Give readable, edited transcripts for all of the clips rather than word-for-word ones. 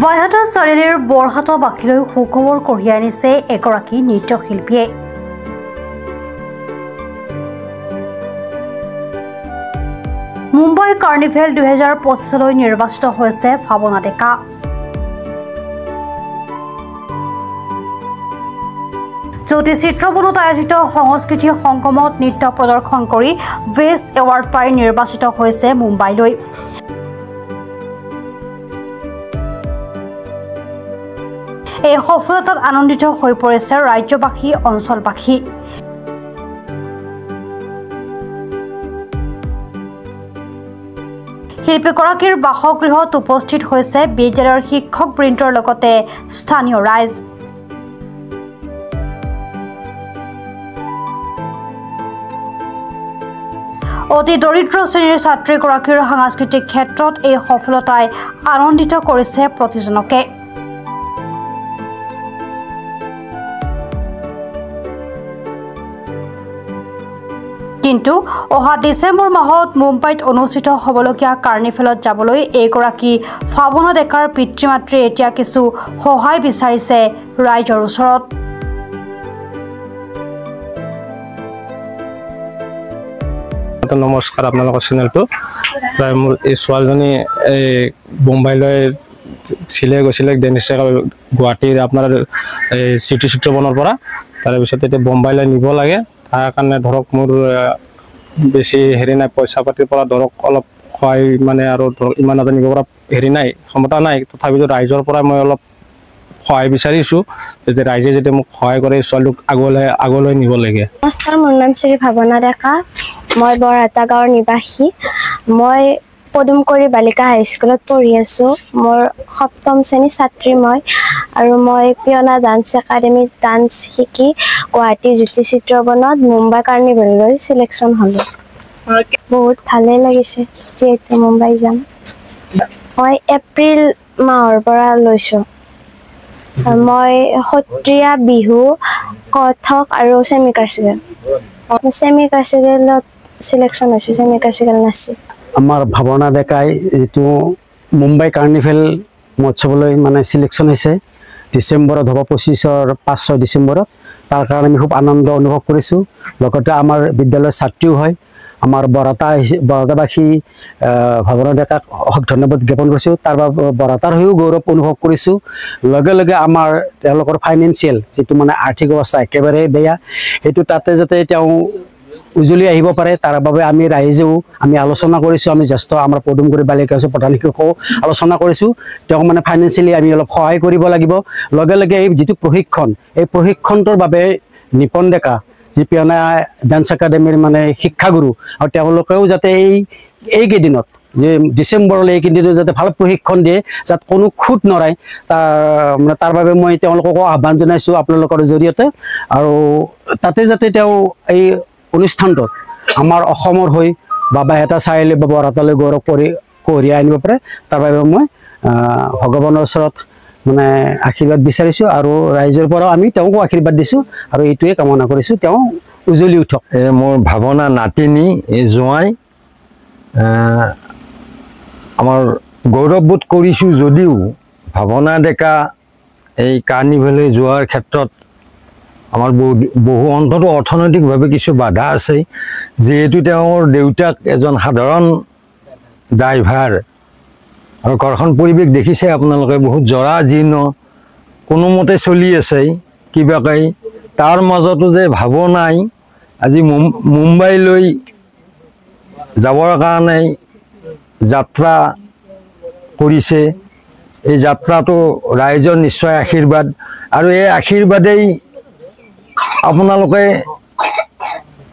বাইহাটা চাৰিআলিৰ বৰহাটা বাকীলৈ সুখবৰ কঢ়িয়াই আনিছে এগৰাকী নৃত্যশিল্পীয়ে। মুম্বাই কাৰ্নিভেল 2025লৈ নিৰ্বাচিত হৈছে ভাৱনা ডেকা। জ্যোতি চিত্ৰবনত আয়োজিত সংস্কৃতি সংগমত নৃত্য প্ৰদৰ্শন কৰি বেষ্ট এৱাৰ্ড পাই নিৰ্বাচিত হৈছে মুম্বাইলৈ। এই সফলতাত আনন্দিত হৈ পৰিছে ৰাজ্যবাসী অঞ্চলবাসী। শিল্পীগৰাকীৰ বাসগৃহত উপস্থিত হৈছে বিদ্যালয়ৰ শিক্ষকবৃন্দৰ লগতে স্থানীয় ৰাইজ। অতি দৰিদ্ৰ শ্ৰেণীৰ ছাত্ৰীগৰাকীৰ সাংস্কৃতিক ক্ষেত্ৰত এই সফলতাই আনন্দিত কৰিছে প্ৰতিজনকে। কিন্তু অহা ডিচেম্বৰ মাহত মুম্বাইত অনুষ্ঠিত হ'বলগীয়া কাৰ্নিভেলত যাবলৈ এইগৰাকী ভাৱনা ডেকাৰ পিতৃ মাতৃয়ে এতিয়া কিছু সহায় বিচাৰিছে ৰাইজৰ ওচৰত। নমস্কাৰ, আপোনালোকৰ চেনেলটো প্ৰায় মোৰ এই ছোৱালীজনী মুম্বাইলৈ গৈছিলে ডেনিছে গুৱাহাটীৰ আপোনাৰ এই চিটি চিত্ৰবনৰ পৰা। তাৰপিছত এতিয়া মুম্বাইলৈ নিব লাগে, তাৰ কাৰণে ধৰক মোৰ বেছি হেৰি নাই, পইচা পাতিৰ পৰা ধৰক অলপ সহায় মানে আৰু ধৰক ইমান এটা নিব পৰা হেৰি নাই, ক্ষমতা নাই। তথাপিতো ৰাইজৰ পৰা মই অলপ সহায় বিচাৰিছোঁ যে ৰাইজে যাতে মোক সহায় কৰে, ছোৱালীক আগলৈ নিব লাগে। নমস্কাৰ, মোৰ নাম শ্ৰী ভাৱনা ডেকা। মই বৰহাটা গাঁৱৰ নিবাসী। মই পদুমকুৰি বালিকা হাইস্কুলত পঢ়ি আছোঁ। মোৰ 7ম শ্ৰেণীৰ ছাত্ৰী মই, আৰু মই পিয়না ডান্স একাডেমীত ডান্স শিকি গুৱাহাটী জ্যোতি চিত্ৰবনত মুম্বাই কাৰ্নিভেললৈ চিলেকশ্যন হ'লোঁ। বহুত ভালেই লাগিছে যিহেতু মুম্বাই যাম। মই এপ্ৰিল মাহৰ পৰা লৈছোঁ। মই সত্ৰীয়া, বিহু, কথক আৰু ছেমি ক্লাছিকেল। ছেমি ক্লাছিকেলত চিলেকশ্যন হৈছোঁ, ছেমি ক্লাছিকেল নাচি। আমাৰ ভাৱনা ডেকাই যিটো মুম্বাই কাৰ্নিভেল মহোৎসৱলৈ মানে চিলেকশ্যন হৈছে, ডিচেম্বৰত হ'ব, 5-6 ডিচেম্বৰত। তাৰ কাৰণে আমি খুব আনন্দ অনুভৱ কৰিছোঁ। লগতে আমাৰ বিদ্যালয়ৰ ছাত্ৰীও হয়। আমাৰ বৰহাটাবাসী ভাৱনা ডেকাক অশেষ ধন্যবাদ জ্ঞাপন কৰিছোঁ। তাৰ বাবে বৰহাটাৰ হৈও গৌৰৱ অনুভৱ কৰিছোঁ। লগে লগে আমাৰ তেওঁলোকৰ ফাইনেন্সিয়েল যিটো মানে আৰ্থিক অৱস্থা একেবাৰে বেয়া, সেইটো তাতে যাতে তেওঁ উজলি আহিব পাৰে, তাৰ বাবে আমি ৰাইজেও আমি আলোচনা কৰিছোঁ। আমি জ্যেষ্ঠ আমাৰ পদুমকুৰি বালিকা প্ৰধান শিক্ষকো আলোচনা কৰিছোঁ। তেওঁক মানে ফাইনেন্সিয়েলি আমি অলপ সহায় কৰিব লাগিব। লগে লগে এই যিটো প্ৰশিক্ষণ, এই প্ৰশিক্ষণটোৰ বাবে নিপন ডেকা যি পিয়না ডান্স একাডেমীৰ মানে শিক্ষাগুৰু, আৰু তেওঁলোকেও যাতে এইকেইদিনত যে ডিচেম্বৰলৈ এইকেইদিনত যাতে ভাল প্ৰশিক্ষণ দিয়ে, যাতে কোনো খুঁত নৰাই, তাৰ বাবে মই তেওঁলোককো আহ্বান জনাইছোঁ আপোনালোকৰ জৰিয়তে। আৰু তাতে যাতে তেওঁ এই অনুষ্ঠানটোত আমাৰ অসমৰ হৈ বা বাইহাটা চাৰিআলি বা বৰহাটালৈ গৌৰৱ কঢ়িয়াই আনিব পাৰে, তাৰ বাবে মই ভগৱানৰ ওচৰত মানে আশীৰ্বাদ বিচাৰিছোঁ, আৰু ৰাইজৰ পৰাও আমি তেওঁকো আশীৰ্বাদ দিছোঁ, আৰু এইটোৱে কামনা কৰিছোঁ তেওঁ উজ্বলি উঠক। মোৰ ভাৱনা নাতিনী জোঁৱাই আমাৰ গৌৰৱবোধ কৰিছোঁ যদিও ভাৱনা ডেকা এই কাৰ্নিভেললৈ যোৱাৰ ক্ষেত্ৰত আমাৰ বহু অন্তত অৰ্থনৈতিকভাৱে কিছু বাধা আছে। যিহেতু তেওঁৰ দেউতাক এজন সাধাৰণ ড্ৰাইভাৰ, আৰু ঘৰখন পৰিৱেশ দেখিছে আপোনালোকে, বহুত জৰা জীৰ্ণ, কোনোমতে চলি আছে কিবাকৈ। তাৰ মাজতো যে ভাৱনাই আজি মুম্বাইলৈ যাবৰ কাৰণে যাত্ৰা কৰিছে। এই যাত্ৰাটো ৰাইজৰ নিশ্চয় আশীৰ্বাদ, আৰু এই আশীৰ্বাদেই আপোনালোকে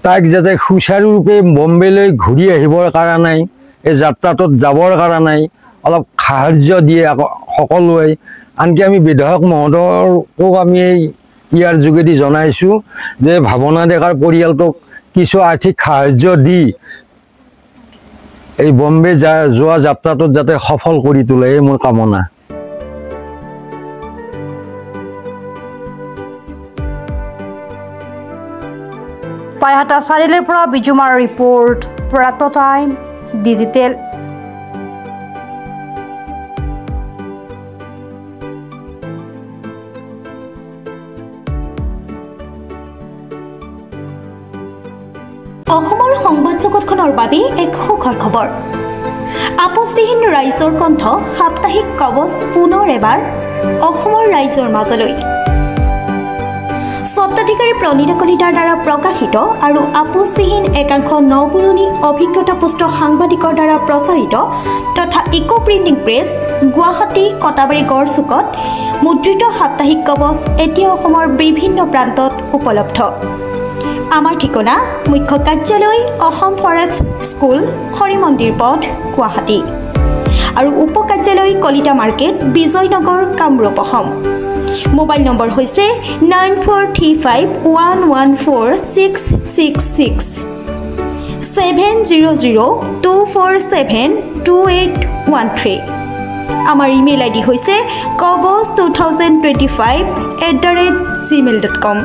তাক যাতে সুচাৰুৰূপে বম্বেলৈ ঘূৰি আহিবৰ কাৰণে, এই যাত্ৰাটোত যাবৰ কাৰণে অলপ সাহাৰ্য দিয়ে সকলোৱে। আনকি আমি বিধায়ক মহোদয়কো আমি ইয়াৰ যোগেদি জনাইছোঁ যে ভাৱনা ডেকাৰ পৰিয়ালটোক কিছু আৰ্থিক সাহাৰ্য দি এই বম্বে যোৱা যাত্ৰাটোত যাতে সফল কৰি তোলে, এই মোৰ কামনা। বাইহাটা চাৰিআলিৰ পৰা বিজুমাৰ ৰিপৰ্ট, প্ৰাতঃ টাইম ডিজিটেল। অসমৰ সংবাদ জগতখনৰ বাবে এক সুখৰ খবৰ। আপোচবিহীন ৰাইজৰ কণ্ঠ সাপ্তাহিক কবচ পুনৰ এবাৰ অসমৰ ৰাইজৰ মাজলৈ। স্বত্বাধিকাৰী প্ৰণীতা কলিতাৰ দ্বাৰা প্ৰকাশিত আৰু আপোচবিহীন একাংশ নপুৰণি অভিজ্ঞতাপুষ্ট সাংবাদিকৰ দ্বাৰা প্ৰচাৰিত তথা eco printing press Guwahati Katabari গড়চুকত মুদ্ৰিত সাপ্তাহিক কবচ এতিয়া অসমৰ বিভিন্ন প্ৰান্তত উপলব্ধ। আমাৰ ঠিকনা মুখ্য কাৰ্যালয় অসম ফৰেষ্ট স্কুল হৰি মন্দিৰ পথ গুৱাহাটী আৰু উপ কাৰ্যালয় Kalita market Bijoynagar Kamrup Assam. Mobile number হৈছে 9435114666 70024728813। আমাৰ ইমেইল আইডি হৈছে kobos2025@gmail.com।